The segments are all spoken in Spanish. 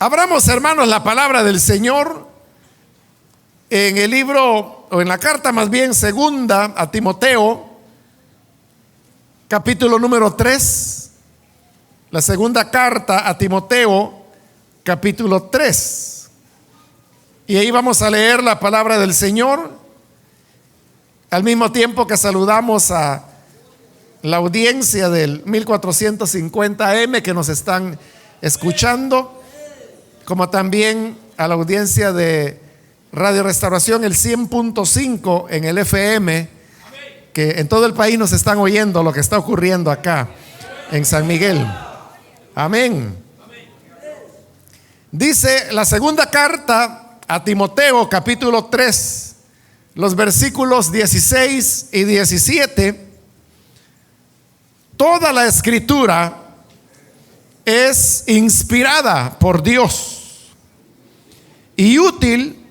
Abramos, hermanos, la palabra del Señor en el libro, o en la carta más bien, segunda a Timoteo, capítulo número 3. La segunda carta a Timoteo, capítulo 3. Y ahí vamos a leer la palabra del Señor, al mismo tiempo que saludamos a la audiencia del 1450 AM que nos están escuchando, como también a la audiencia de Radio Restauración, el 100.5 en el FM, que en todo el país nos están oyendo lo que está ocurriendo acá en San Miguel. Amén. Dice la segunda carta a Timoteo, capítulo 3, los versículos 16 y 17. Toda la escritura es inspirada por Dios y útil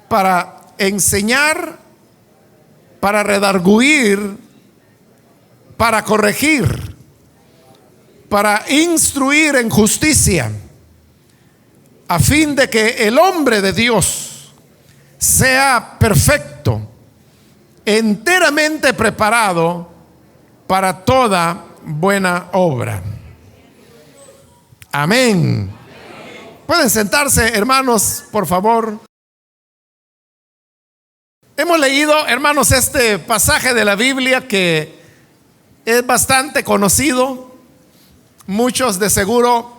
para enseñar, para redarguir, para corregir, para instruir en justicia, a fin de que el hombre de Dios sea perfecto, enteramente preparado para toda buena obra. Amén. Pueden sentarse, hermanos, por favor. Hemos leído, hermanos, este pasaje de la Biblia que es bastante conocido. Muchos de seguro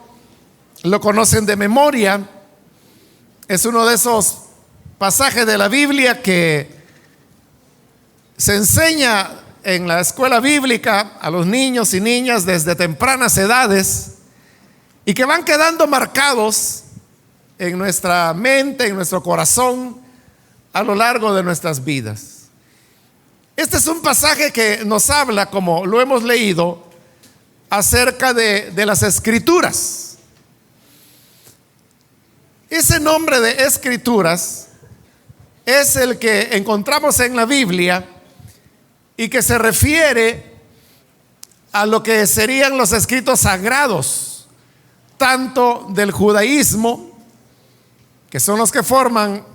lo conocen de memoria. Es uno de esos pasajes de la Biblia que se enseña en la escuela bíblica a los niños y niñas desde tempranas edades y que van quedando marcados en nuestra mente, en nuestro corazón, a lo largo de nuestras vidas. Este es un pasaje que nos habla, como lo hemos leído, acerca de las escrituras. Ese nombre de escrituras es el que encontramos en la Biblia y que se refiere a lo que serían los escritos sagrados, tanto del judaísmo, que son los que forman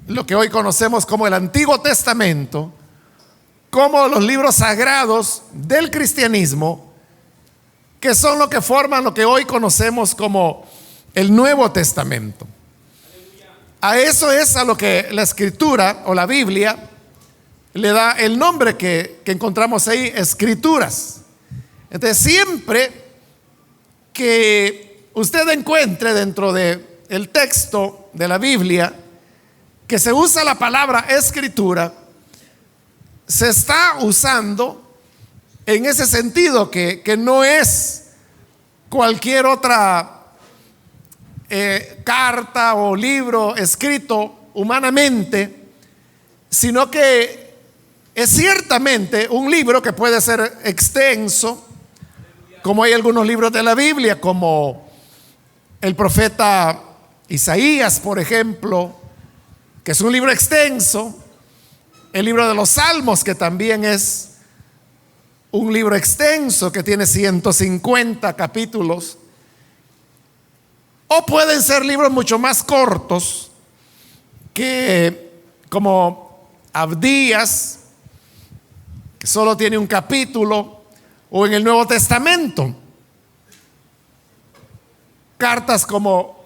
lo que hoy conocemos como el Antiguo Testamento, como los libros sagrados del cristianismo, que son lo que forman lo que hoy conocemos como el Nuevo Testamento. A eso es a lo que la escritura o la Biblia le da el nombre que encontramos ahí, escrituras. Entonces, siempre que usted encuentre dentro del texto de la Biblia que se usa la palabra escritura, se está usando en ese sentido, que no es cualquier otra carta o libro escrito humanamente, sino que es ciertamente un libro que puede ser extenso, como hay algunos libros de la Biblia, como el profeta Isaías, por ejemplo, que es un libro extenso. El libro de los Salmos, que también es un libro extenso, que tiene 150 capítulos. O pueden ser libros mucho más cortos, que como Abdías, que solo tiene un capítulo, o en el Nuevo Testamento, cartas como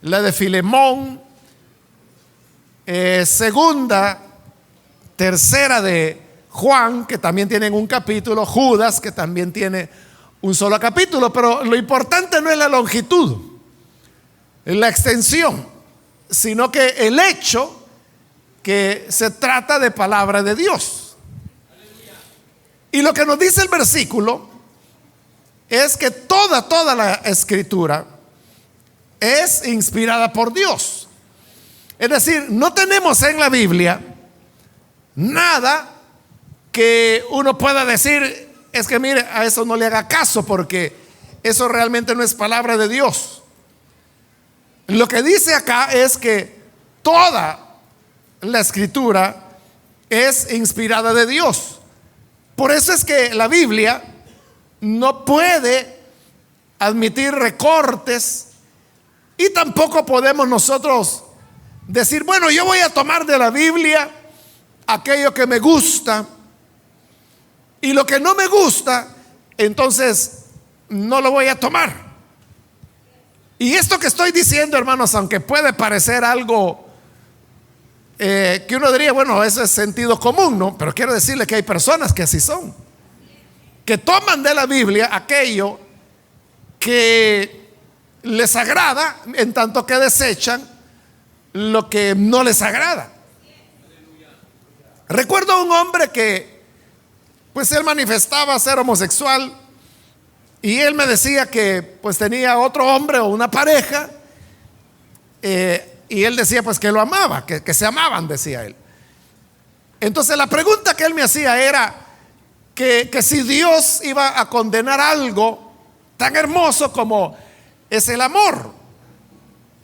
la de Filemón, segunda, tercera de Juan, que también tienen un capítulo, Judas, que también tiene un solo capítulo. Pero lo importante no es la longitud, es la extensión, sino que el hecho que se trata de palabra de Dios. Y lo que nos dice el versículo es que toda la escritura es inspirada por Dios. Es decir, no tenemos en la Biblia nada que uno pueda decir, es que mire, a eso no le haga caso porque eso realmente no es palabra de Dios. Lo que dice acá es que toda la escritura es inspirada de Dios. Por eso es que la Biblia no puede admitir recortes Y tampoco podemos nosotros decir, bueno, yo voy a tomar de la Biblia aquello que me gusta y lo que no me gusta, entonces no lo voy a tomar. Y esto que estoy diciendo, hermanos, aunque puede parecer algo que uno diría, bueno, eso es sentido común, ¿no? Pero quiero decirle que hay personas que así son, que toman de la Biblia aquello que les agrada, en tanto que desechan lo que no les agrada. Recuerdo a un hombre que, pues él manifestaba ser homosexual, y él me decía que pues tenía otro hombre o una pareja, y él decía pues que lo amaba, que se amaban, decía él. Entonces la pregunta que él me hacía era que si Dios iba a condenar algo tan hermoso como es el amor.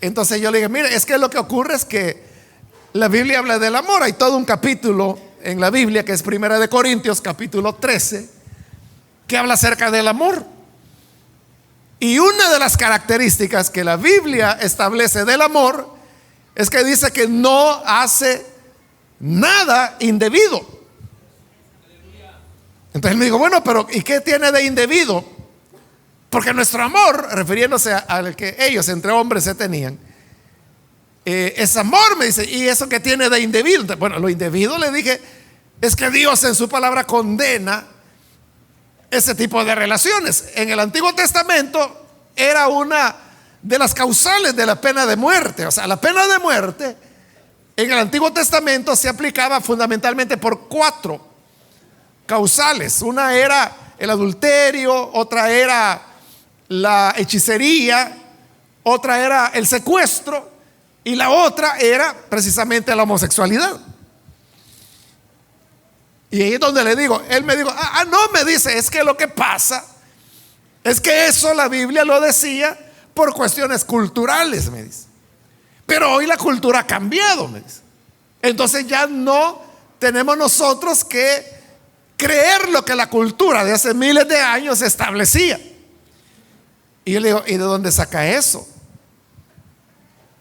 Entonces yo le dije, mire, es que lo que ocurre es que la Biblia habla del amor. Hay todo un capítulo en la Biblia que es Primera de Corintios, capítulo 13, que habla acerca del amor. Y una de las características que la Biblia establece del amor es que dice que no hace nada indebido. Entonces me digo, bueno, pero ¿y qué tiene de indebido? Porque nuestro amor, refiriéndose al que ellos entre hombres se tenían, es amor, me dice. ¿Y eso qué tiene de indebido? Entonces, bueno, lo indebido, le dije, es que Dios en su palabra condena ese tipo de relaciones. En el Antiguo Testamento era una de las causales de la pena de muerte. O sea, la pena de muerte en el Antiguo Testamento se aplicaba fundamentalmente por 4 causales. Una era el adulterio, otra era la hechicería, otra era el secuestro y la otra era precisamente la homosexualidad. Y ahí es donde le digo, él me dijo, no, me dice, es que lo que pasa es que eso la Biblia lo decía por cuestiones culturales, me dice. Pero hoy la cultura ha cambiado, me dice. Entonces ya no tenemos nosotros que creer lo que la cultura de hace miles de años establecía. Y yo le digo, ¿y de dónde saca eso?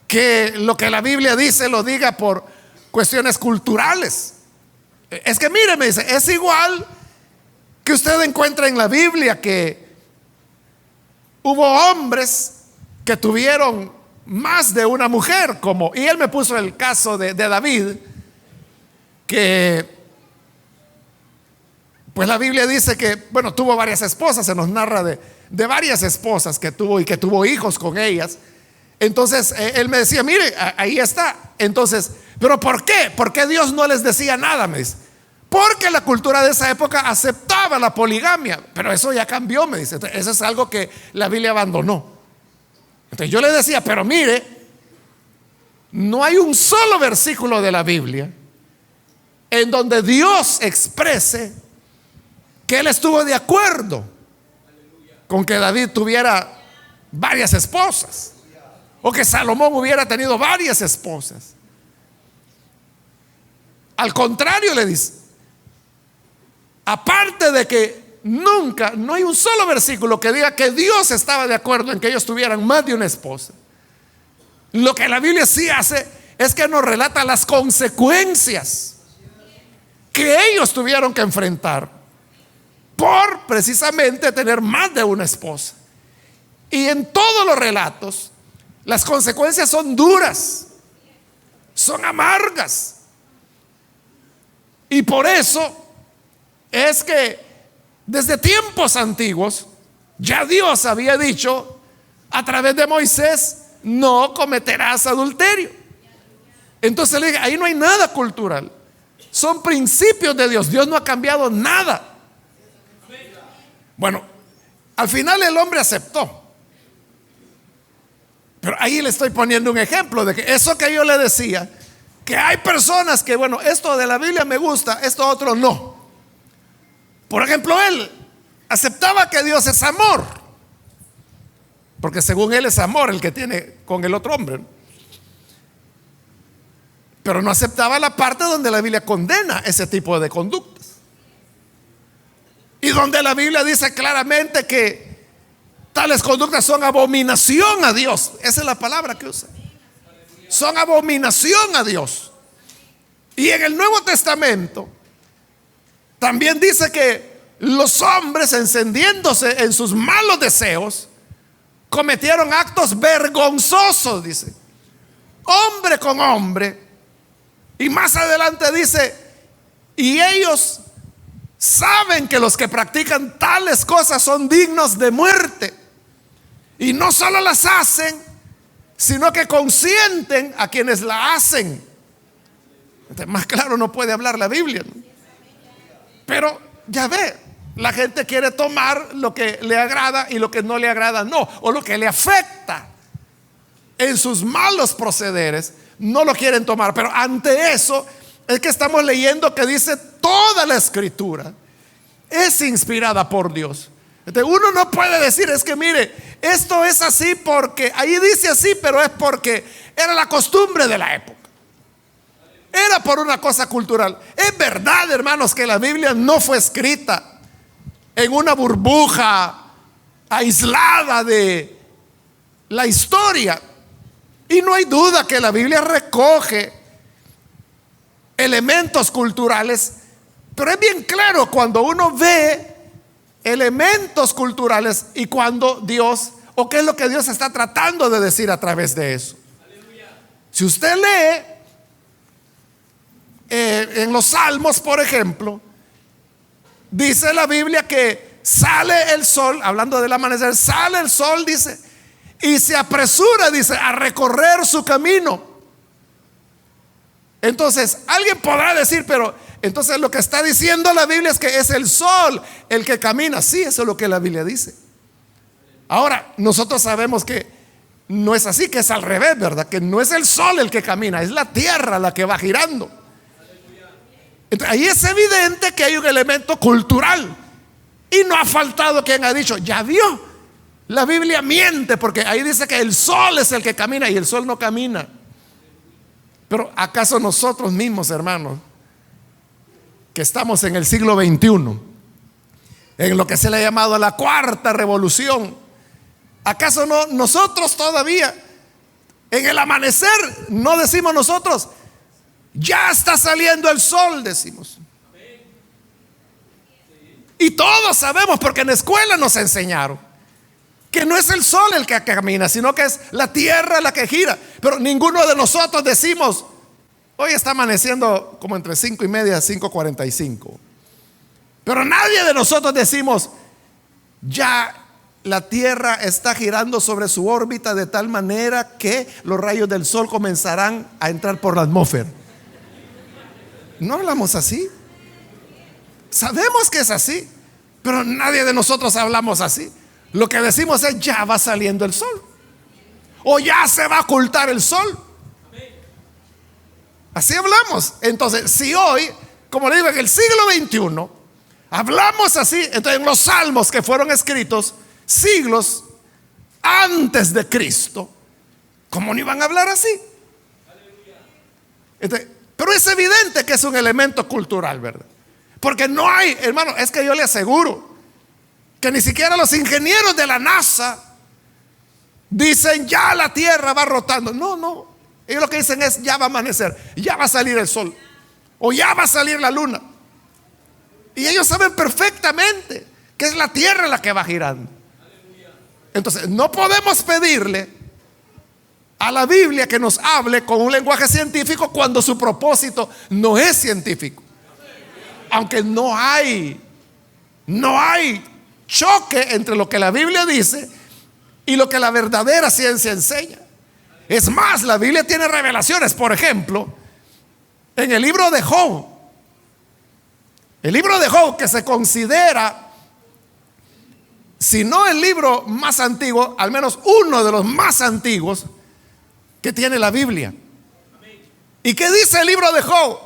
Que lo que la Biblia dice lo diga por cuestiones culturales. Es que mire, me dice, es igual que usted encuentra en la Biblia que hubo hombres que tuvieron más de una mujer, y él me puso el caso de David, que pues la Biblia dice que, bueno, tuvo varias esposas, se nos narra de varias esposas que tuvo y que tuvo hijos con ellas. Entonces él me decía, mire, ahí está. Entonces, ¿pero por qué? ¿Por qué Dios no les decía nada? Me dice, porque la cultura de esa época aceptaba la poligamia, pero eso ya cambió, me dice. Entonces, eso es algo que la Biblia abandonó. Entonces yo le decía, pero mire, no hay un solo versículo de la Biblia en donde Dios exprese que Él estuvo de acuerdo con que David tuviera varias esposas, o que Salomón hubiera tenido varias esposas. Al contrario, le dice, aparte de que nunca, no hay un solo versículo que diga que Dios estaba de acuerdo en que ellos tuvieran más de una esposa. Lo que la Biblia sí hace es que nos relata las consecuencias que ellos tuvieron que enfrentar por precisamente tener más de una esposa. Y en todos los relatos las consecuencias son duras, son amargas. Y por eso es que desde tiempos antiguos ya Dios había dicho a través de Moisés, no cometerás adulterio. Entonces le dije, ahí no hay nada cultural, son principios de Dios. Dios no ha cambiado nada. Bueno, al final el hombre aceptó. Pero ahí le estoy poniendo un ejemplo de que eso que yo le decía, que hay personas que, bueno, esto de la Biblia me gusta, esto otro no. Por ejemplo, él aceptaba que Dios es amor, porque según él es amor el que tiene con el otro hombre. Pero no aceptaba la parte donde la Biblia condena ese tipo de conductas. Y donde la Biblia dice claramente que Tales conductas son abominación a Dios. Esa es la palabra que usa. Son abominación a Dios. Y en el Nuevo Testamento también dice que los hombres, encendiéndose en sus malos deseos, cometieron actos vergonzosos, dice, hombre con hombre. Y más adelante dice, y ellos saben que los que practican tales cosas son dignos de muerte. Y no solo las hacen, sino que consienten a quienes la hacen. Entonces, más claro no puede hablar la Biblia, ¿no? Pero ya ve, la gente quiere tomar lo que le agrada y lo que no le agrada no, o lo que le afecta en sus malos procederes, no lo quieren tomar. Pero ante eso es que estamos leyendo que dice toda la escritura es inspirada por Dios. Entonces uno no puede decir, es que mire, esto es así porque ahí dice así, pero es porque era la costumbre de la época, era por una cosa cultural. Es verdad, hermanos, que la Biblia no fue escrita en una burbuja aislada de la historia, y no hay duda que la Biblia recoge elementos culturales, pero es bien claro cuando uno ve elementos culturales y cuando Dios, o qué es lo que Dios está tratando de decir a través de eso. Si usted lee en los Salmos, por ejemplo, dice la Biblia que sale el sol, hablando del amanecer, sale el sol, dice, y se apresura, dice, a recorrer su camino. Entonces, alguien podrá decir, pero entonces lo que está diciendo la Biblia es que es el sol el que camina. Sí, eso es lo que la Biblia dice. Ahora, nosotros sabemos que no es así, que es al revés, ¿verdad? Que no es el sol el que camina, es la tierra la que va girando. Entonces, ahí es evidente que hay un elemento cultural. Y no ha faltado quien ha dicho, ya vio, la Biblia miente, porque ahí dice que el sol es el que camina y el sol no camina. Pero ¿acaso nosotros mismos, hermanos, que estamos en el siglo XXI, en lo que se le ha llamado la cuarta revolución, acaso no nosotros todavía en el amanecer no decimos nosotros, ya está saliendo el sol, decimos? Y todos sabemos, porque en la escuela nos enseñaron que no es el sol el que camina, sino que es la tierra la que gira. Pero ninguno de nosotros decimos, hoy está amaneciendo como entre 5:30 y 5:45. Pero nadie de nosotros decimos, ya la tierra está girando sobre su órbita de tal manera que los rayos del sol comenzarán a entrar por la atmósfera. No hablamos así. Sabemos que es así, pero nadie de nosotros hablamos así. Lo que decimos es, ya va saliendo el sol, o ya se va a ocultar el sol. Así hablamos. Entonces, si hoy, como le digo, en el siglo XXI hablamos así, entonces en los salmos que fueron escritos siglos antes de Cristo, ¿cómo no iban a hablar así? Entonces, pero es evidente que es un elemento cultural, ¿verdad? Porque no hay, hermano, es que yo le aseguro que ni siquiera los ingenieros de la NASA dicen, ya la Tierra va rotando. No, no. Ellos lo que dicen es, ya va a amanecer, ya va a salir el sol, o ya va a salir la luna. Y ellos saben perfectamente que es la Tierra la que va girando. Entonces, no podemos pedirle a la Biblia que nos hable con un lenguaje científico cuando su propósito no es científico. Aunque no hay choque entre lo que la Biblia dice y lo que la verdadera ciencia enseña. Es más, la Biblia tiene revelaciones. Por ejemplo, en el libro de Job, que se considera, si no el libro más antiguo, al menos uno de los más antiguos que tiene la Biblia. ¿Y qué dice el libro de Job?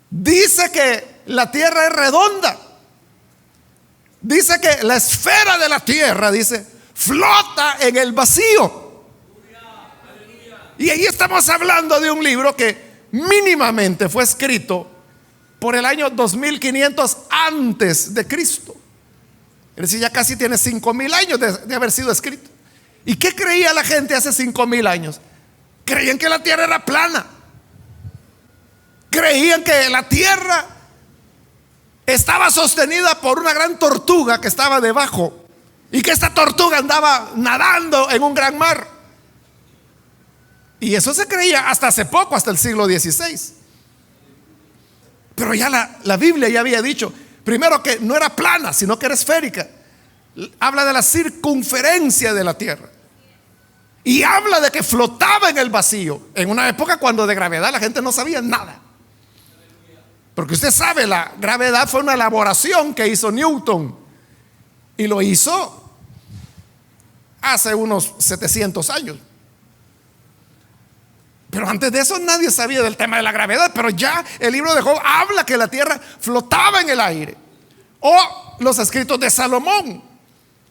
Dice que la tierra es redonda. Dice que la esfera de la tierra, dice, flota en el vacío. Y ahí estamos hablando de un libro que mínimamente fue escrito por el año 2500 antes de Cristo. Es decir, ya casi tiene 5,000 años de haber sido escrito. ¿Y qué creía la gente hace 5,000 años? Creían que la tierra era plana. Creían que la tierra estaba sostenida por una gran tortuga que estaba debajo, y que esta tortuga andaba nadando en un gran mar. Y eso se creía hasta hace poco, hasta el siglo XVI. Pero ya la Biblia ya había dicho, primero, que no era plana, sino que era esférica. Habla de la circunferencia de la tierra. Y habla de que flotaba en el vacío, en una época cuando de gravedad la gente no sabía nada. Porque usted sabe, la gravedad fue una elaboración que hizo Newton, y lo hizo hace unos 700 años. Pero antes de eso nadie sabía del tema de la gravedad. Pero ya el libro de Job habla que la tierra flotaba en el aire. O los escritos de Salomón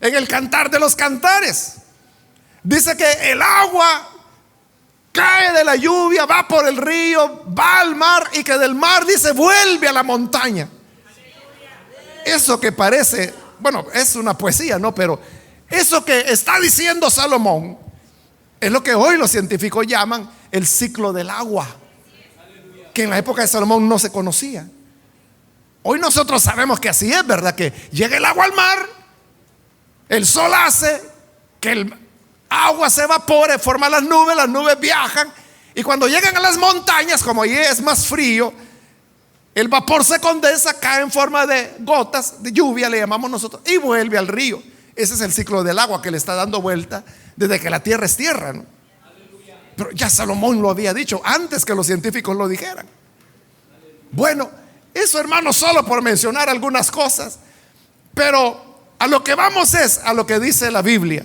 en el Cantar de los Cantares. Dice que el agua cae de la lluvia, va por el río, va al mar, y que del mar, dice, vuelve a la montaña. Eso que parece, bueno, es una poesía, ¿no? Pero eso que está diciendo Salomón es lo que hoy los científicos llaman el ciclo del agua, que en la época de Salomón no se conocía. Hoy nosotros sabemos que así es, ¿verdad? Que llega el agua al mar, el sol hace que el agua se evapore, forma las nubes viajan, y cuando llegan a las montañas, como allí es más frío, el vapor se condensa, cae en forma de gotas de lluvia, le llamamos nosotros, y vuelve al río. Ese es el ciclo del agua que le está dando vuelta desde que la tierra es tierra, ¿no? Pero ya Salomón lo había dicho antes que los científicos lo dijeran. Bueno, eso, hermano, solo por mencionar algunas cosas. Pero a lo que vamos es a lo que dice la Biblia,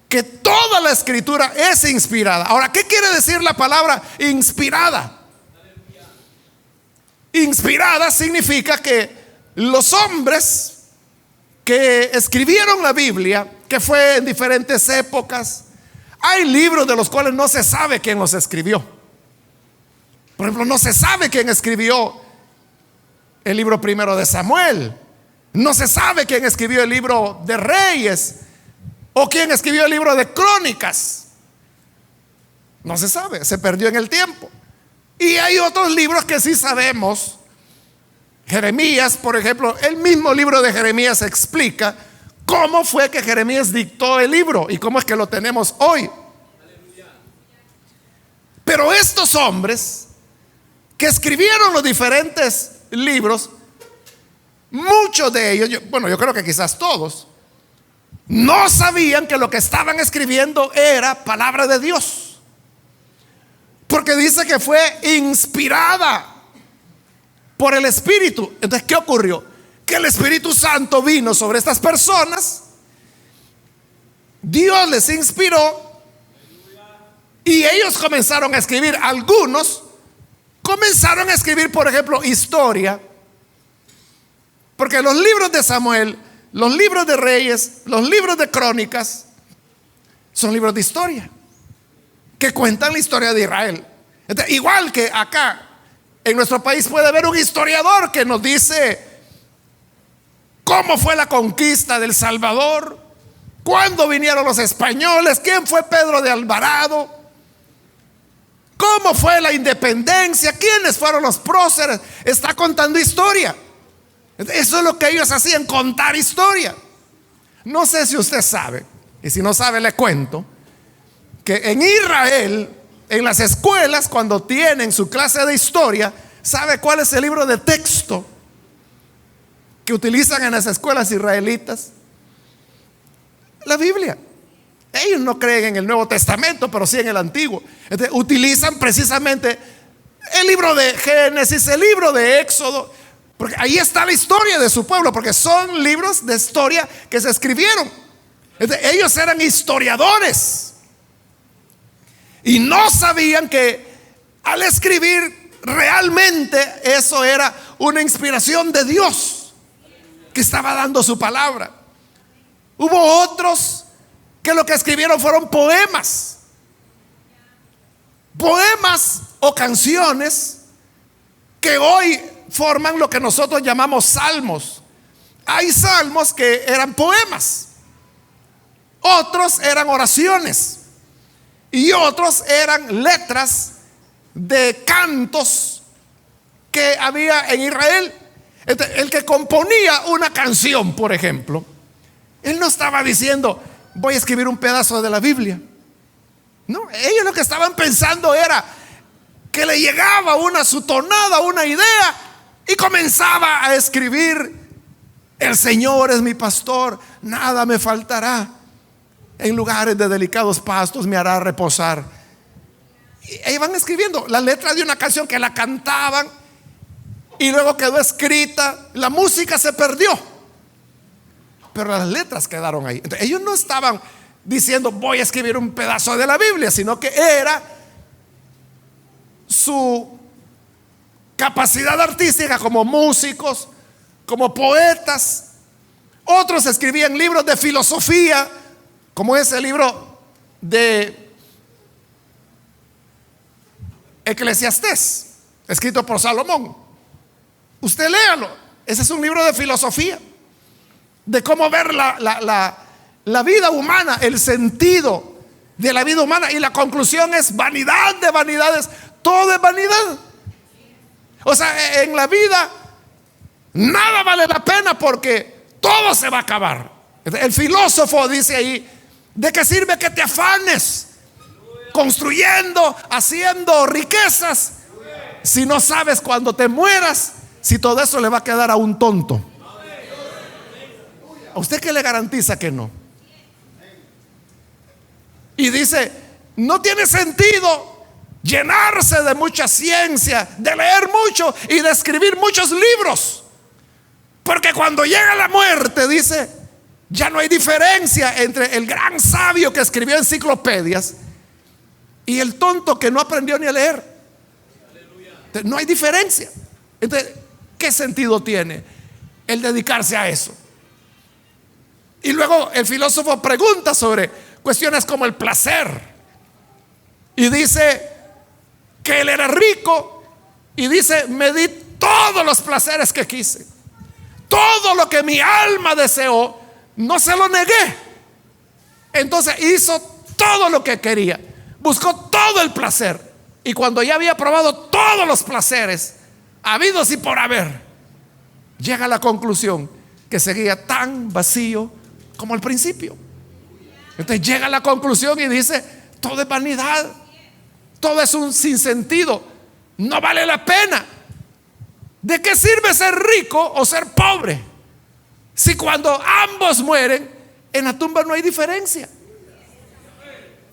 que toda la escritura es inspirada. Ahora, ¿qué quiere decir la palabra inspirada? Inspirada significa que los hombres que escribieron la Biblia, que fue en diferentes épocas, hay libros de los cuales no se sabe quién los escribió. Por ejemplo, no se sabe quién escribió el libro primero de Samuel. No se sabe quién escribió el libro de Reyes, o quién escribió el libro de Crónicas. No se sabe, se perdió en el tiempo. Y hay otros libros que sí sabemos. Jeremías, por ejemplo, el mismo libro de Jeremías explica cómo fue que Jeremías dictó el libro y cómo es que lo tenemos hoy. Pero estos hombres que escribieron los diferentes libros, muchos de ellos, yo creo que quizás todos, no sabían que lo que estaban escribiendo era palabra de Dios, porque dice que fue inspirada por el Espíritu. Entonces, ¿qué ocurrió? Que el Espíritu Santo vino sobre estas personas, Dios les inspiró, y ellos comenzaron a escribir. Algunos comenzaron a escribir, por ejemplo, historia, porque los libros de Samuel, los libros de Reyes, los libros de Crónicas son libros de historia que cuentan la historia de Israel. Entonces, igual que acá en nuestro país puede haber un historiador que nos dice cómo fue la conquista del Salvador, cuándo vinieron los españoles, quién fue Pedro de Alvarado, cómo fue la independencia, quiénes fueron los próceres. Está contando historia. Eso es lo que ellos hacían, contar historia. No sé si usted sabe, y si no sabe le cuento, que en Israel, en las escuelas, cuando tienen su clase de historia, ¿sabe cuál es el libro de texto que utilizan en las escuelas israelitas? La Biblia. Ellos no creen en el Nuevo Testamento, pero sí en el Antiguo. Entonces, utilizan precisamente el libro de Génesis, el libro de Éxodo, porque ahí está la historia de su pueblo, porque son libros de historia que se escribieron. Entonces, ellos eran historiadores y no sabían que al escribir realmente eso era una inspiración de Dios que estaba dando su palabra. Hubo otros que lo que escribieron fueron poemas o canciones que hoy forman lo que nosotros llamamos salmos. Hay salmos que eran poemas, otros eran oraciones y otros eran letras de cantos que había en Israel. Entonces, el que componía una canción, por ejemplo, él no estaba diciendo: voy a escribir un pedazo de la Biblia. No, ellos lo que estaban pensando era que le llegaba su tonada, una idea, y comenzaba a escribir: el Señor es mi pastor, nada me faltará, en lugares de delicados pastos me hará reposar. Y iban escribiendo la letra de una canción que la cantaban, y luego quedó escrita, la música se perdió, pero las letras quedaron ahí. Entonces, ellos no estaban diciendo: voy a escribir un pedazo de la Biblia, sino que era su capacidad artística como músicos, como poetas. Otros escribían libros de filosofía, como ese libro de Eclesiastés, escrito por Salomón. Usted léalo, ese es un libro de filosofía, de cómo ver la vida humana, el sentido de la vida humana. Y la conclusión es: vanidad de vanidades, todo es vanidad. O sea, en la vida nada vale la pena porque todo se va a acabar. El filósofo dice ahí: ¿de qué sirve que te afanes construyendo, haciendo riquezas, si no sabes cuando te mueras si todo eso le va a quedar a un tonto? ¿A usted qué le garantiza que no? Y dice: no tiene sentido llenarse de mucha ciencia, de leer mucho y de escribir muchos libros, porque cuando llega la muerte, dice, ya no hay diferencia entre el gran sabio que escribió enciclopedias y el tonto que no aprendió ni a leer. Entonces, no hay diferencia. Entonces, ¿qué sentido tiene el dedicarse a eso? Y luego el filósofo pregunta sobre cuestiones como el placer, y dice que él era rico, y dice: me di todos los placeres que quise, todo lo que mi alma deseó, no se lo negué. Entonces hizo todo lo que quería, buscó todo el placer, y cuando ya había probado todos los placeres habidos y por haber, llega a la conclusión que seguía tan vacío como al principio. Entonces llega a la conclusión y dice: todo es vanidad, todo es un sinsentido, no vale la pena. ¿De qué sirve ser rico o ser pobre si cuando ambos mueren en la tumba no hay diferencia?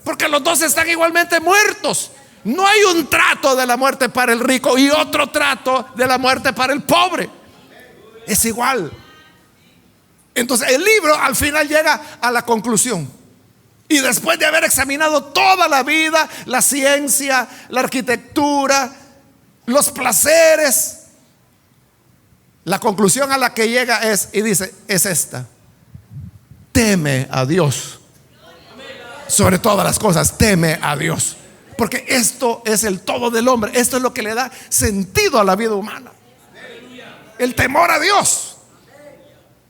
Porque los dos están igualmente muertos. No hay un trato de la muerte para el rico y otro trato de la muerte para el pobre. Es igual. Entonces el libro al final llega a la conclusión, y después de haber examinado toda la vida, la ciencia, la arquitectura, los placeres, la conclusión a la que llega es, y dice, es esta: teme a Dios sobre todas las cosas, teme a Dios, porque esto es el todo del hombre, esto es lo que le da sentido a la vida humana, el temor a Dios.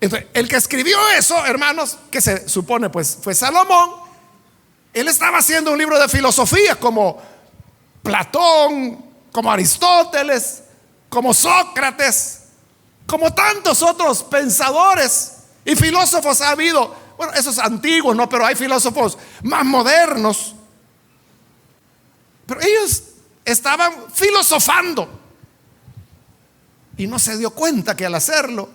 Entonces, el que escribió eso, hermanos, que se supone pues fue Salomón, él estaba haciendo un libro de filosofía como Platón, como Aristóteles, como Sócrates, como tantos otros pensadores y filósofos ha habido. Bueno, esos antiguos, no, pero hay filósofos más modernos. Pero ellos estaban filosofando y no se dio cuenta que al hacerlo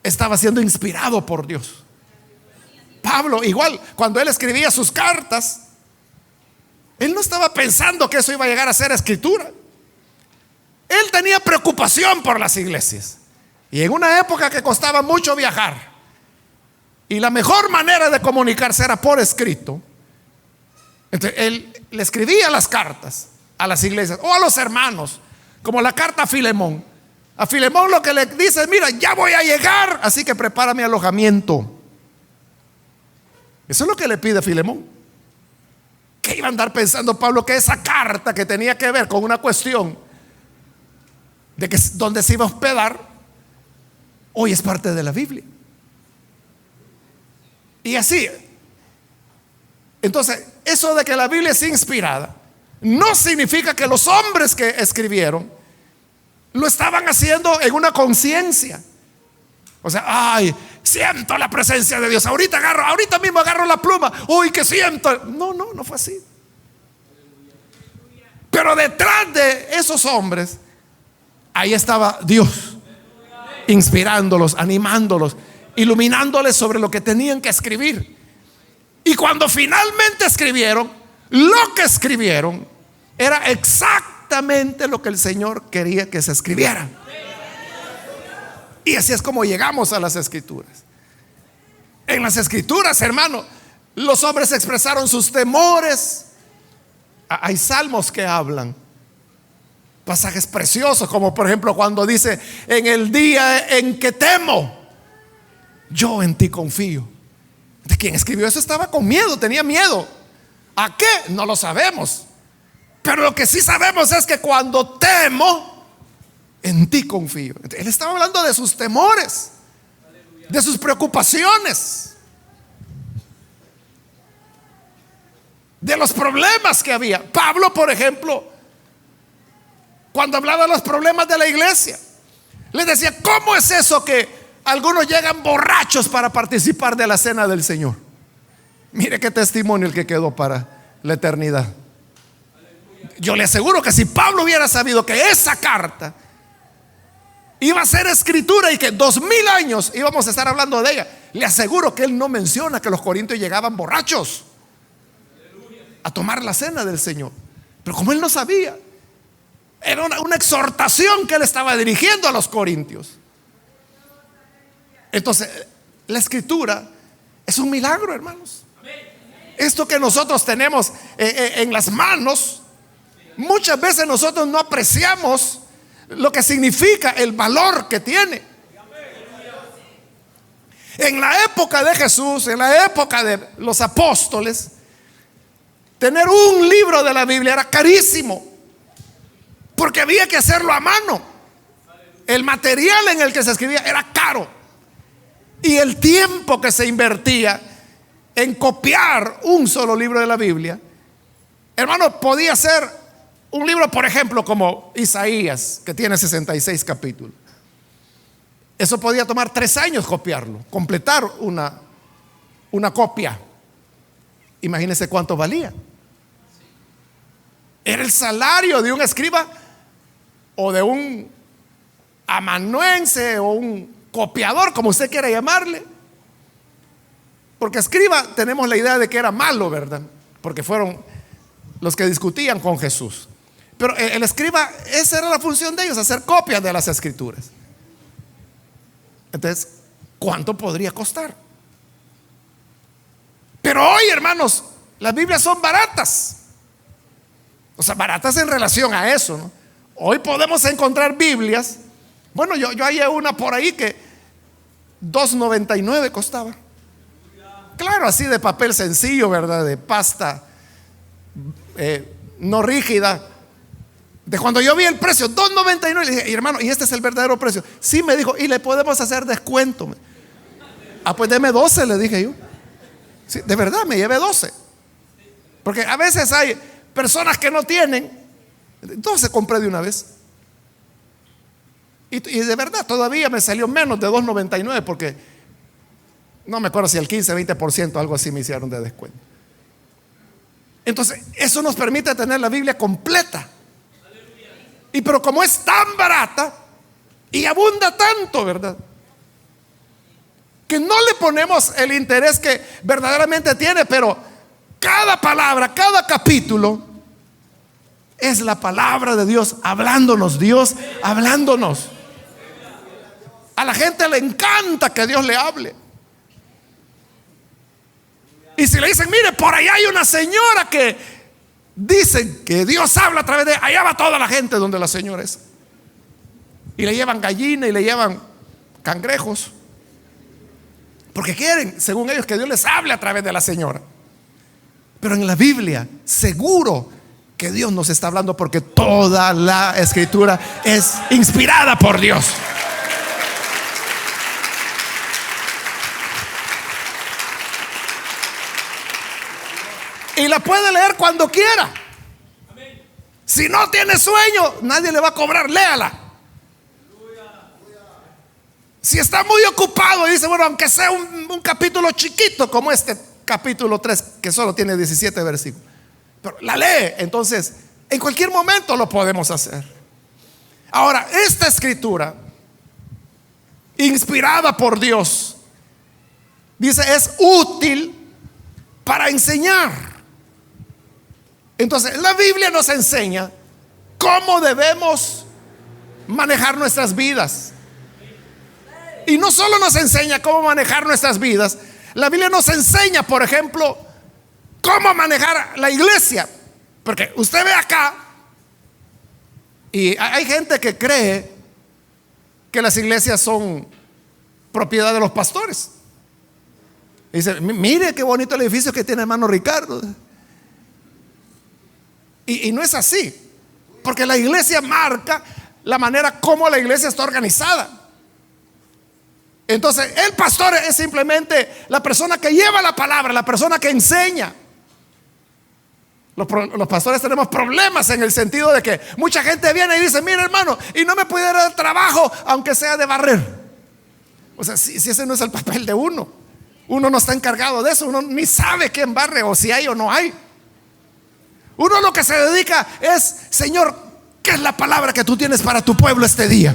estaba siendo inspirado por Dios. Pablo igual, cuando él escribía sus cartas, él no estaba pensando que eso iba a llegar a ser escritura. Él tenía preocupación por las iglesias, y en una época que costaba mucho viajar y la mejor manera de comunicarse era por escrito. Entonces él le escribía las cartas a las iglesias o a los hermanos, como la carta a Filemón. A Filemón lo que le dice es: mira, ya voy a llegar, así que prepara mi alojamiento. Eso es lo que le pide a Filemón. ¿Qué iba a andar pensando Pablo que esa carta, que tenía que ver con una cuestión de que donde se iba a hospedar, hoy es parte de la Biblia. Y así. Entonces, eso de que la Biblia es inspirada no significa que los hombres que escribieron lo estaban haciendo en una conciencia. O sea, ay, siento la presencia de Dios. Ahorita mismo agarro la pluma. Uy, que siento. No fue así. Pero detrás de esos hombres, ahí estaba Dios, inspirándolos, animándolos, iluminándoles sobre lo que tenían que escribir. Y cuando finalmente escribieron, lo que escribieron era exactamente lo que el Señor quería que se escribiera. Y así es como llegamos a las Escrituras. En las Escrituras, hermano, los hombres expresaron sus temores. Hay salmos que hablan, pasajes preciosos, como por ejemplo cuando dice: en el día en que temo, yo en ti confío. De quien escribió eso estaba con miedo, tenía miedo. ¿A qué? No lo sabemos. Pero lo que sí sabemos es que cuando temo, en ti confío. Él estaba hablando de sus temores, de sus preocupaciones, de los problemas que había. Pablo, por ejemplo, cuando hablaba de los problemas de la iglesia, le decía: ¿cómo es eso que algunos llegan borrachos para participar de la cena del Señor? Mire qué testimonio el que quedó para la eternidad. Yo le aseguro que si Pablo hubiera sabido que esa carta iba a ser escritura y que 2000 años íbamos a estar hablando de ella, le aseguro que él no menciona que los corintios llegaban borrachos a tomar la cena del Señor. Pero como él no sabía, era una exhortación que él estaba dirigiendo a los corintios. Entonces, la escritura es un milagro, hermanos. Esto que nosotros tenemos en las manos, muchas veces nosotros no apreciamos lo que significa, el valor que tiene. En la época de Jesús, en la época de los apóstoles, tener un libro de la Biblia era carísimo, porque había que hacerlo a mano. El material en el que se escribía era caro, y el tiempo que se invertía en copiar un solo libro de la Biblia, hermano, podía ser un libro, por ejemplo, como Isaías, que tiene 66 capítulos. Eso podía tomar 3 años copiarlo, completar una copia. Imagínense cuánto valía. Era el salario de un escriba o de un amanuense o un copiador, como usted quiera llamarle. Porque escriba, tenemos la idea de que era malo, ¿verdad? Porque fueron los que discutían con Jesús. Pero el escriba, esa era la función de ellos, hacer copias de las escrituras. Entonces, ¿cuánto podría costar? Pero hoy, hermanos, las Biblias son baratas. O sea, baratas en relación a eso, ¿no? Hoy podemos encontrar Biblias. Bueno, yo hallé una por ahí que $2.99 costaba. Claro, así de papel sencillo, ¿verdad? De pasta no rígida. De cuando yo vi el precio, $2.99, le dije: hermano, ¿y este es el verdadero precio? Sí, me dijo, y le podemos hacer descuento. Ah, pues deme 12, le dije yo. Sí, de verdad, me llevé 12. Porque a veces hay personas que no tienen. 12 compré de una vez. Y de verdad, todavía me salió menos de $2.99, porque no me acuerdo si el 15, 20%, algo así me hicieron de descuento. Entonces, eso nos permite tener la Biblia completa. Y pero como es tan barata y abunda tanto, ¿verdad?, que no le ponemos el interés que verdaderamente tiene. Pero cada palabra, cada capítulo es la palabra de Dios hablándonos, Dios hablándonos. A la gente le encanta que Dios le hable. Y si le dicen: mire, por allá hay una señora que dicen que Dios habla a través de ella, allá va toda la gente donde la señora es. Y le llevan gallina y le llevan cangrejos, porque quieren, según ellos, que Dios les hable a través de la señora. Pero en la Biblia, seguro que Dios nos está hablando, porque toda la escritura es inspirada por Dios. Y la puede leer cuando quiera. Si no tiene sueño, nadie le va a cobrar, léala. Si está muy ocupado y dice, bueno, aunque sea un capítulo chiquito como este capítulo 3, que solo tiene 17 versículos, pero la lee. Entonces, en cualquier momento lo podemos hacer. Ahora, esta escritura, inspirada por Dios, dice, es útil para enseñar. Entonces, la Biblia nos enseña cómo debemos manejar nuestras vidas. Y no solo nos enseña cómo manejar nuestras vidas, la Biblia nos enseña, por ejemplo, cómo manejar la iglesia. Porque usted ve acá, y hay gente que cree que las iglesias son propiedad de los pastores. Y dice, mire qué bonito el edificio que tiene hermano Ricardo. Y no es así, porque la iglesia marca la manera como la iglesia está organizada. Entonces el pastor es simplemente la persona que lleva la palabra, la persona que enseña. Los pastores tenemos problemas en el sentido de que mucha gente viene y dice, mire hermano, y no me puede dar trabajo aunque sea de barrer. O sea, si ese no es el papel de uno, uno no está encargado de eso, uno ni sabe quién barre o si hay o no hay. Uno lo que se dedica es, Señor, ¿qué es la palabra que tú tienes para tu pueblo este día?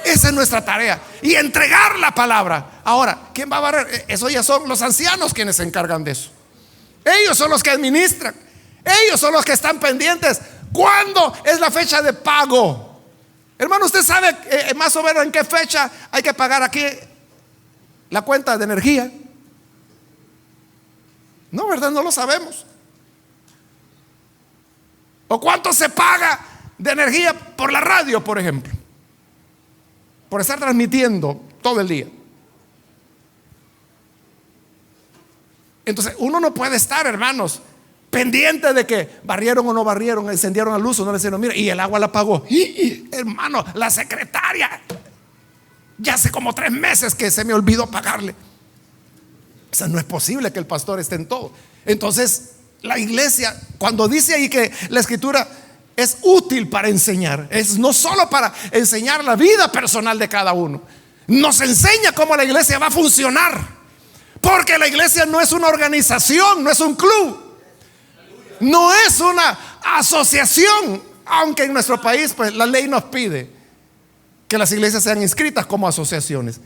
Esa es nuestra tarea, y entregar la palabra. Ahora, ¿quién va a barrer? Eso ya son los ancianos quienes se encargan de eso. Ellos son los que administran. Ellos son los que están pendientes. ¿Cuándo es la fecha de pago? Hermano, ¿usted sabe más o menos en qué fecha hay que pagar aquí la cuenta de energía? No, ¿verdad? No lo sabemos. ¿O cuánto se paga de energía por la radio, por ejemplo? Por estar transmitiendo todo el día. Entonces uno no puede estar, hermanos, pendiente de que barrieron o no barrieron, encendieron la luz o no le encendieron. Mira, y el agua la apagó. Hermano, la secretaria, ya hace como 3 meses que se me olvidó pagarle. O sea, no es posible que el pastor esté en todo. Entonces la iglesia, cuando dice ahí que la escritura es útil para enseñar, es no solo para enseñar la vida personal de cada uno, nos enseña cómo la iglesia va a funcionar. Porque la iglesia no es una organización, no es un club, no es una asociación, aunque en nuestro país pues la ley nos pide que las iglesias sean inscritas como asociaciones,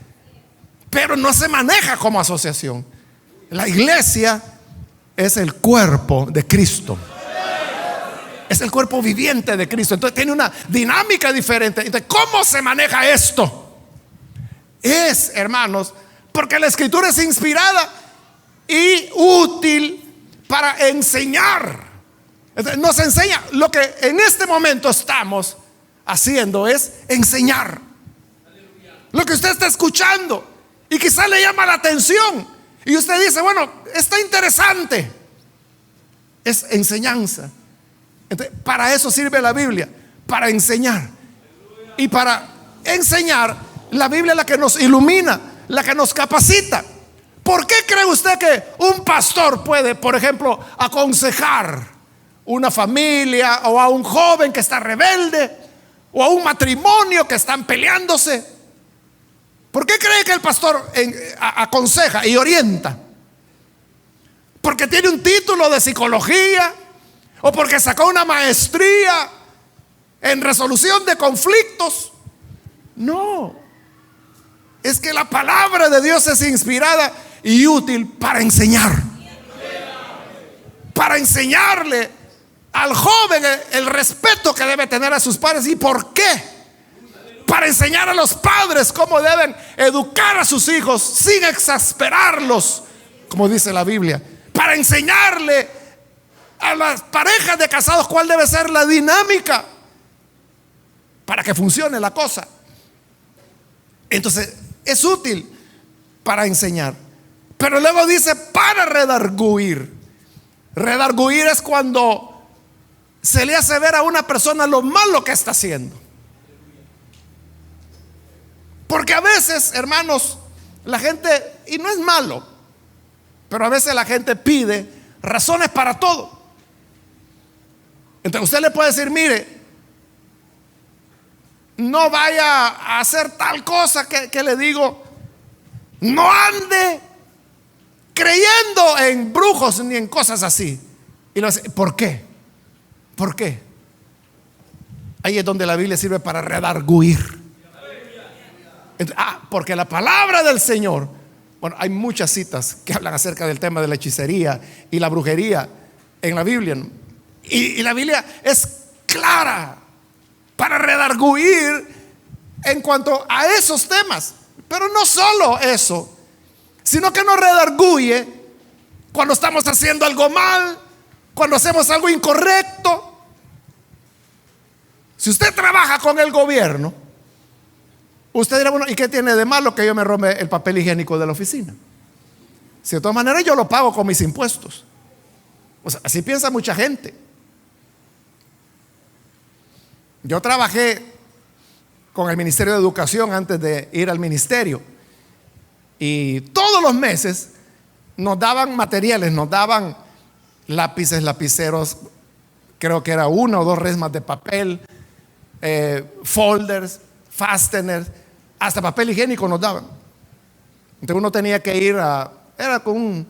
pero no se maneja como asociación. La iglesia es el cuerpo de Cristo, es el cuerpo viviente de Cristo. Entonces tiene una dinámica diferente. Entonces, ¿cómo se maneja esto? Es, hermanos, porque la escritura es inspirada y útil para enseñar. Entonces, nos enseña. Lo que en este momento estamos haciendo es enseñar. Lo que usted está escuchando y quizá le llama la atención y usted dice, bueno, está interesante, es enseñanza. Entonces, para eso sirve la Biblia, para enseñar. Y para enseñar, la Biblia es la que nos ilumina, la que nos capacita. ¿Por qué cree usted que un pastor puede, por ejemplo, aconsejar una familia o a un joven que está rebelde o a un matrimonio que están peleándose? ¿Por qué cree que el pastor aconseja y orienta? ¿Porque tiene un título de psicología? ¿O porque sacó una maestría en resolución de conflictos? No, es que la palabra de Dios es inspirada y útil para enseñar. Para enseñarle al joven el respeto que debe tener a sus padres. ¿Y por qué? Para enseñar a los padres cómo deben educar a sus hijos sin exasperarlos, como dice la Biblia. Para enseñarle a las parejas de casados cuál debe ser la dinámica para que funcione la cosa. Entonces es útil para enseñar. Pero luego dice para redarguir. Redarguir es cuando se le hace ver a una persona lo malo que está haciendo. Porque a veces, hermanos, la gente, y no es malo, pero a veces la gente pide razones para todo. Entonces usted le puede decir, mire, no vaya a hacer tal cosa que le digo, no ande creyendo en brujos ni en cosas así. Y lo hace. ¿Por qué? ¿Por qué? Ahí es donde la Biblia sirve para redarguir. Porque la palabra del Señor, bueno, hay muchas citas que hablan acerca del tema de la hechicería y la brujería en la Biblia, ¿no? Y la Biblia es clara para redarguir en cuanto a esos temas. Pero no solo eso, sino que nos redarguye cuando estamos haciendo algo mal, cuando hacemos algo incorrecto. Si usted trabaja con el gobierno, usted dirá, bueno, ¿y qué tiene de malo que yo me robe el papel higiénico de la oficina? Si de todas maneras yo lo pago con mis impuestos. O sea, así piensa mucha gente. Yo trabajé con el Ministerio de Educación antes de ir al ministerio, y todos los meses nos daban materiales, nos daban lápices, lapiceros, creo que era 1 o 2 resmas de papel, folders, fasteners, hasta papel higiénico nos daban. Entonces uno tenía que ir era como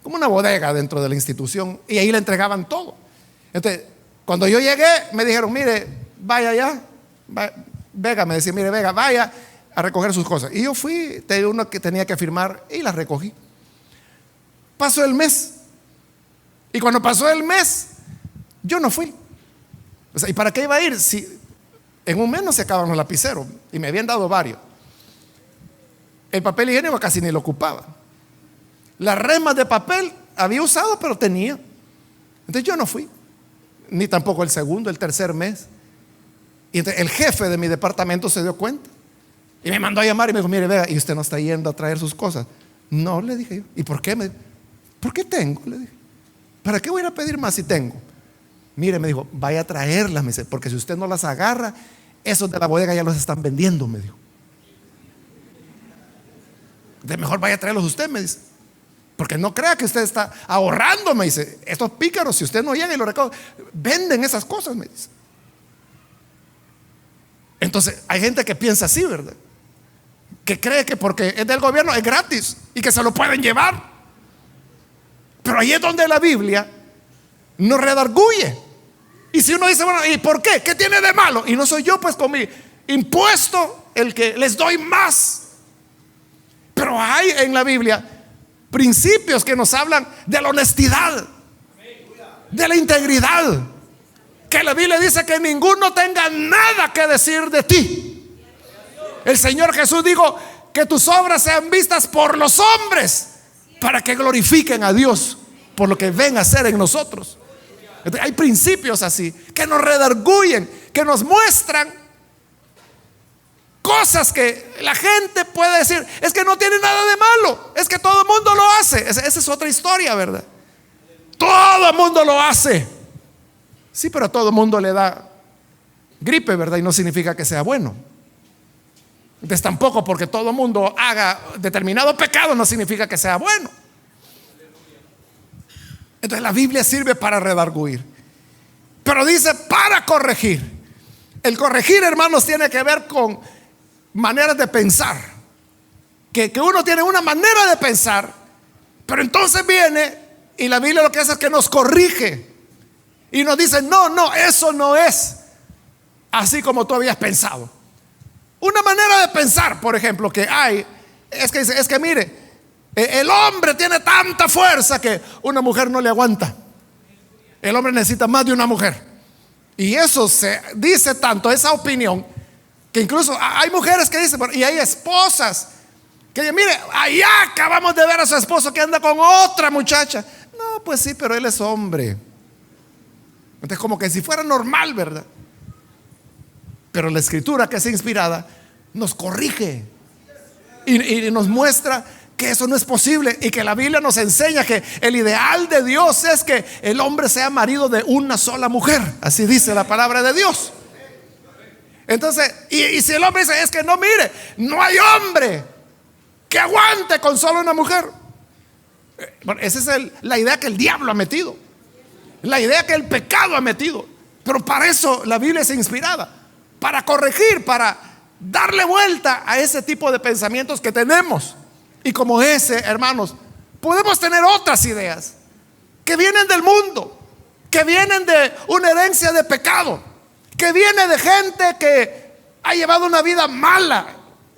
una bodega dentro de la institución, y ahí le entregaban todo. Entonces cuando yo llegué me dijeron, mire, vaya allá, Vega me decía, mire, Vega, vaya a recoger sus cosas. Y yo fui, tenía uno que tenía que firmar y las recogí. Pasó el mes, y cuando pasó el mes yo no fui. O sea, ¿y para qué iba a ir si en un mes no se acaban los lapiceros? Y me habían dado varios. El papel higiénico casi ni lo ocupaba. Las remas de papel había usado, pero tenía. Entonces yo no fui, ni tampoco el segundo, el tercer mes. Y entonces el jefe de mi departamento se dio cuenta y me mandó a llamar y me dijo, mire, vea, ¿y usted no está yendo a traer sus cosas? No, le dije yo. ¿Y por qué? Me dijo, ¿por qué tengo? Le dije, ¿para qué voy a ir a pedir más si tengo? Mire, me dijo, vaya a traerlas, me dice, porque si usted no las agarra, esos de la bodega ya los están vendiendo, me dijo. De mejor vaya a traerlos usted, me dice, porque no crea que usted está ahorrando, me dice. Estos pícaros, si usted no llega y lo recoge, venden esas cosas, me dice. Entonces hay gente que piensa así, ¿verdad? Que cree que porque es del gobierno es gratis y que se lo pueden llevar. Pero ahí es donde la Biblia nos redarguye. Y si uno dice, bueno, ¿y por qué? ¿Qué tiene de malo? Y no soy yo pues con mi impuesto el que les doy más. Pero hay en la Biblia principios que nos hablan de la honestidad, de la integridad. Que la Biblia dice que ninguno tenga nada que decir de ti. El Señor Jesús dijo que tus obras sean vistas por los hombres para que glorifiquen a Dios por lo que ven a hacer en nosotros. Entonces, hay principios así que nos redarguyen, que nos muestran cosas que la gente puede decir, es que no tiene nada de malo, es que todo el mundo lo hace. Esa es otra historia, ¿verdad? Todo el mundo lo hace. Sí, pero a todo el mundo le da gripe, ¿verdad? Y no significa que sea bueno. Entonces tampoco porque todo el mundo haga determinado pecado no significa que sea bueno. Entonces la Biblia sirve para redarguir, pero dice para corregir. El corregir, hermanos, tiene que ver con maneras de pensar. Que uno tiene una manera de pensar, pero entonces viene y la Biblia lo que hace es que nos corrige. Y nos dice, no, eso no es así como tú habías pensado. Una manera de pensar, por ejemplo, que hay, es que mire, el hombre tiene tanta fuerza que una mujer no le aguanta. El hombre necesita más de una mujer. Y eso se dice tanto, esa opinión, que incluso hay mujeres que dicen, y hay esposas que dicen, mire, allá acabamos de ver a su esposo que anda con otra muchacha. No, pues sí, pero él es hombre. Entonces como que si fuera normal, ¿verdad? Pero la escritura, que es inspirada, nos corrige y nos muestra que eso no es posible, y que la Biblia nos enseña que el ideal de Dios es que el hombre sea marido de una sola mujer. Así dice la palabra de Dios. Entonces, y si el hombre dice, es que no, mire, no hay hombre que aguante con solo una mujer. Bueno, esa es la idea que el diablo ha metido, la idea que el pecado ha metido. Pero para eso la Biblia es inspirada, para corregir, para darle vuelta a ese tipo de pensamientos que tenemos. Y como ese, hermanos, podemos tener otras ideas que vienen del mundo, que vienen de una herencia de pecado, que viene de gente que ha llevado una vida mala,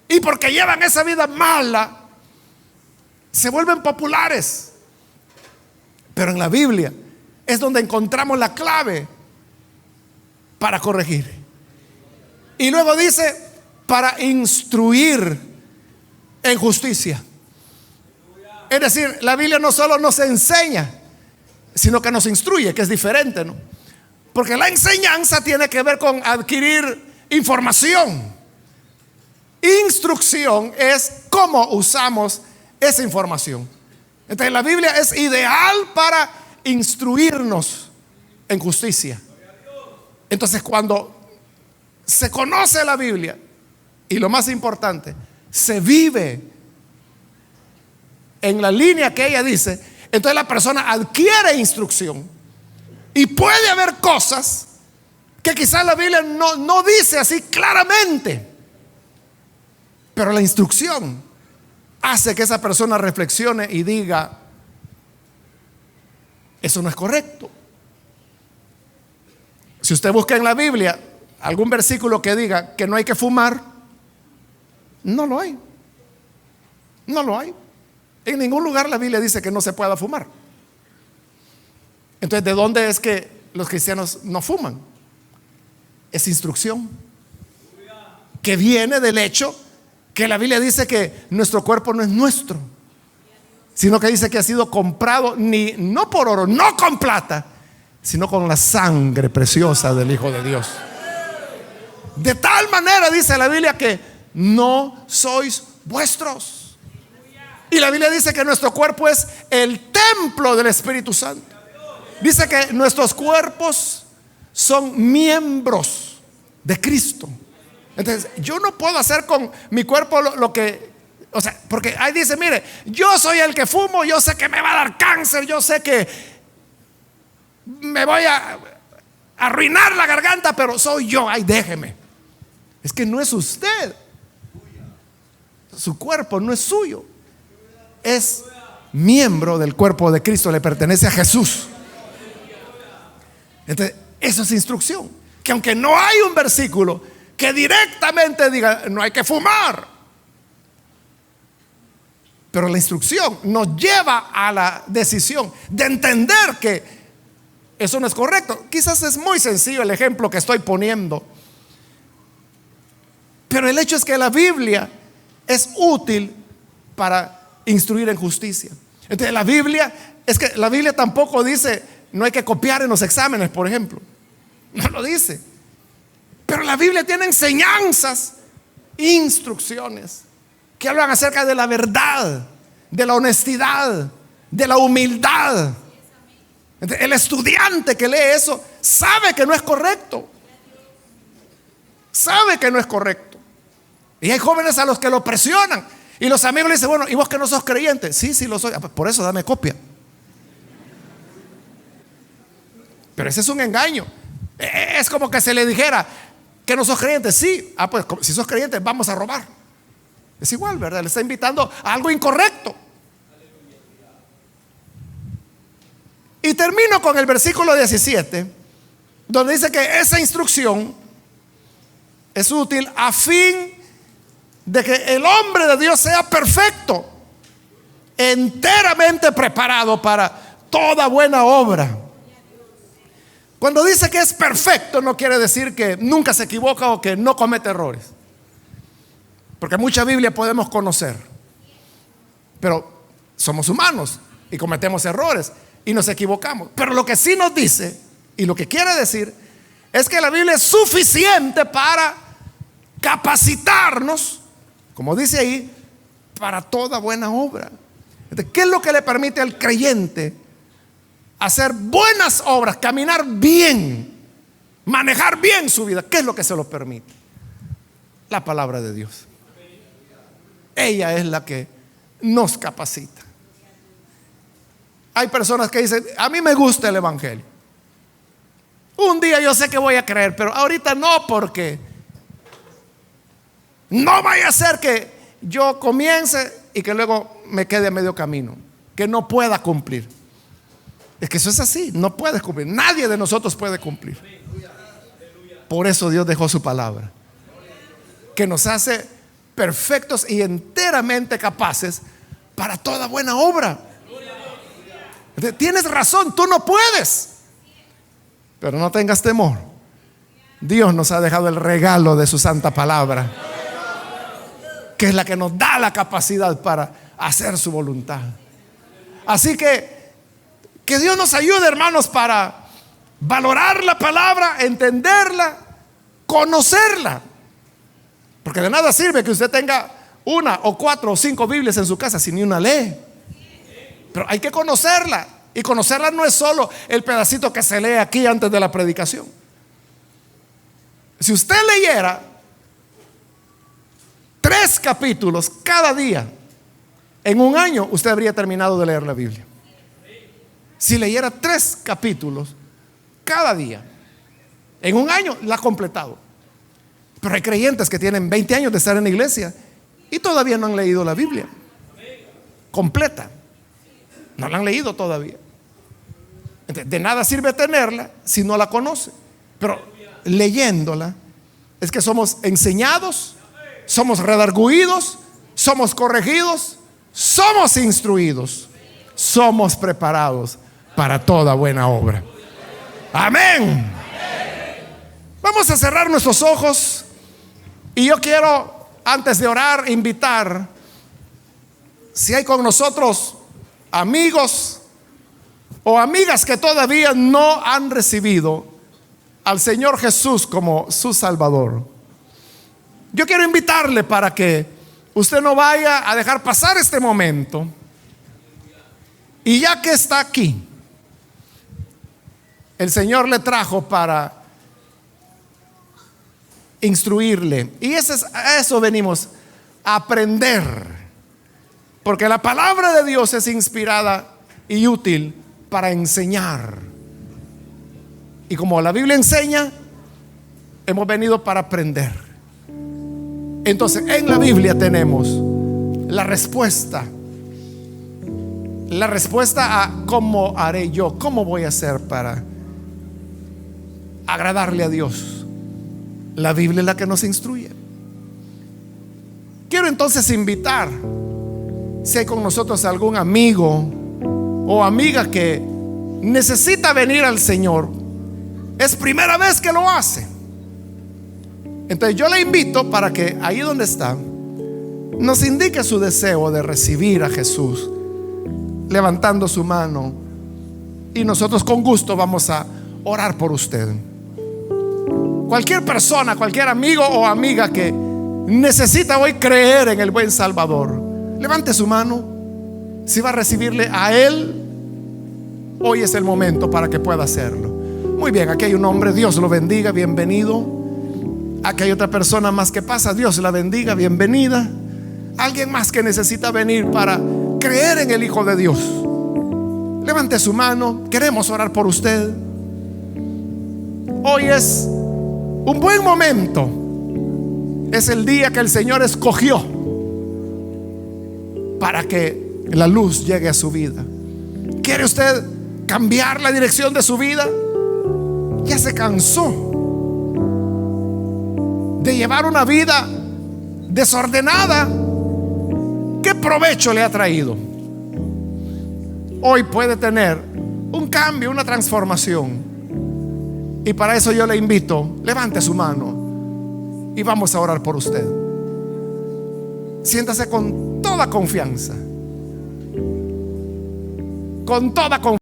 y porque llevan esa vida mala se vuelven populares. Pero en la Biblia es donde encontramos la clave para corregir. Y luego dice, para instruir en justicia. Es decir, la Biblia no solo nos enseña, sino que nos instruye, que es diferente, ¿no? Porque la enseñanza tiene que ver con adquirir información. Instrucción es cómo usamos esa información. Entonces la Biblia es ideal para instruirnos en justicia. Entonces cuando se conoce la Biblia, y lo más importante, se vive en la línea que ella dice, entonces la persona adquiere instrucción. Y puede haber cosas que quizás la Biblia no dice así claramente, pero la instrucción hace que esa persona reflexione y diga, eso no es correcto. Si usted busca en la Biblia algún versículo que diga que no hay que fumar, no lo hay. No lo hay. En ningún lugar la Biblia dice que no se pueda fumar. Entonces, ¿de dónde es que los cristianos no fuman? Es instrucción que viene del hecho que la Biblia dice que nuestro cuerpo no es nuestro, sino que dice que ha sido comprado no por oro, no con plata, sino con la sangre preciosa del Hijo de Dios. De tal manera dice la Biblia que no sois vuestros. Y la Biblia dice que nuestro cuerpo es el templo del Espíritu Santo. Dice que nuestros cuerpos son miembros de Cristo. Entonces yo no puedo hacer con mi cuerpo lo que, o sea, porque ahí dice, mire, yo soy el que fumo, yo sé que me va a dar cáncer, yo sé que me voy a arruinar la garganta, pero soy yo, ay, déjeme. Es que no es usted. Su cuerpo no es suyo, es miembro del cuerpo de Cristo, le pertenece a Jesús. Entonces, eso es instrucción. Que aunque no hay un versículo que directamente diga no hay que fumar, pero la instrucción nos lleva a la decisión de entender que eso no es correcto. Quizás es muy sencillo el ejemplo que estoy poniendo, pero el hecho es que la Biblia es útil para instruir en justicia. Entonces la Biblia tampoco dice no hay que copiar en los exámenes, por ejemplo. No lo dice. Pero la Biblia tiene enseñanzas, instrucciones que hablan acerca de la verdad, de la honestidad, de la humildad. Entonces, el estudiante que lee eso sabe que no es correcto. Sabe que no es correcto. Y hay jóvenes a los que lo presionan. Y los amigos le dicen, bueno, ¿y vos que no sos creyente? Sí, sí lo soy. Pues por eso dame copia. Pero ese es un engaño. Es como que se le dijera que no sos creyente. Sí, pues si sos creyente vamos a robar. Es igual, ¿verdad? Le está invitando a algo incorrecto. Y termino con el versículo 17, donde dice que esa instrucción es útil a fin de que el hombre de Dios sea perfecto, enteramente preparado para toda buena obra. Cuando dice que es perfecto, no quiere decir que nunca se equivoca o que no comete errores, porque mucha Biblia podemos conocer, pero somos humanos y cometemos errores y nos equivocamos. Pero lo que sí nos dice y lo que quiere decir es que la Biblia es suficiente para capacitarnos, como dice ahí, para toda buena obra. Entonces, ¿qué es lo que le permite al creyente hacer buenas obras, caminar bien, manejar bien su vida? ¿Qué es lo que se lo permite? La palabra de Dios. Ella es la que nos capacita. Hay personas que dicen, a mí me gusta el evangelio. Un día yo sé que voy a creer, pero ahorita no, porque no vaya a ser que yo comience y que luego me quede a medio camino, que no pueda cumplir. Es que eso es así, no puedes cumplir. Nadie de nosotros puede cumplir. Por eso Dios dejó su palabra, que nos hace perfectos y enteramente capaces para toda buena obra. Tienes razón, tú no puedes, pero no tengas temor. Dios nos ha dejado el regalo de su santa palabra, que es la que nos da la capacidad para hacer su voluntad. Así que Dios nos ayude, hermanos, para valorar la palabra, entenderla, conocerla. Porque de nada sirve que usted tenga 1 o 4 o 5 Biblias en su casa si ni una lee. Pero hay que conocerla. Y conocerla no es solo el pedacito que se lee aquí antes de la predicación. Si usted leyera 3 capítulos cada día en un año, usted habría terminado de leer la Biblia. Si leyera 3 capítulos cada día en un año, la ha completado. Pero hay creyentes que tienen 20 años de estar en la iglesia y todavía no han leído la Biblia completa. No la han leído todavía. Entonces, de nada sirve tenerla si no la conoce. Pero leyéndola es que somos enseñados, somos redarguidos, somos corregidos, somos instruidos, somos preparados para toda buena obra. Amén. Vamos a cerrar nuestros ojos y yo quiero, antes de orar, invitar, si hay con nosotros amigos o amigas que todavía no han recibido al Señor Jesús como su Salvador, yo quiero invitarle para que usted no vaya a dejar pasar este momento. Y ya que está aquí, el Señor le trajo para instruirle. Y a eso venimos, a aprender. Porque la palabra de Dios es inspirada y útil para enseñar. Y como la Biblia enseña, hemos venido para aprender. Entonces, en la Biblia tenemos la respuesta. La respuesta a cómo haré yo, cómo voy a hacer para agradarle a Dios. La Biblia es la que nos instruye. Quiero entonces invitar, si hay con nosotros algún amigo o amiga que necesita venir al Señor, es primera vez que lo hace. Entonces yo le invito para que ahí donde está nos indique su deseo de recibir a Jesús, levantando su mano, y nosotros con gusto vamos a orar por usted. Cualquier persona, cualquier amigo o amiga que necesita hoy creer en el buen Salvador, levante su mano. Si va a recibirle a Él, hoy es el momento para que pueda hacerlo. Muy bien, aquí hay un hombre, Dios lo bendiga, bienvenido. Aquí hay otra persona más que pasa, Dios la bendiga, bienvenida. Alguien más que necesita venir para creer en el Hijo de Dios, levante su mano, queremos orar por usted. Hoy es un buen momento, es el día que el Señor escogió para que la luz llegue a su vida. ¿Quiere usted cambiar la dirección de su vida? Ya se cansó de llevar una vida desordenada. ¿Qué provecho le ha traído? Hoy puede tener un cambio, una transformación. Y para eso yo le invito, levante su mano y vamos a orar por usted. Siéntase con toda confianza. Con toda confianza.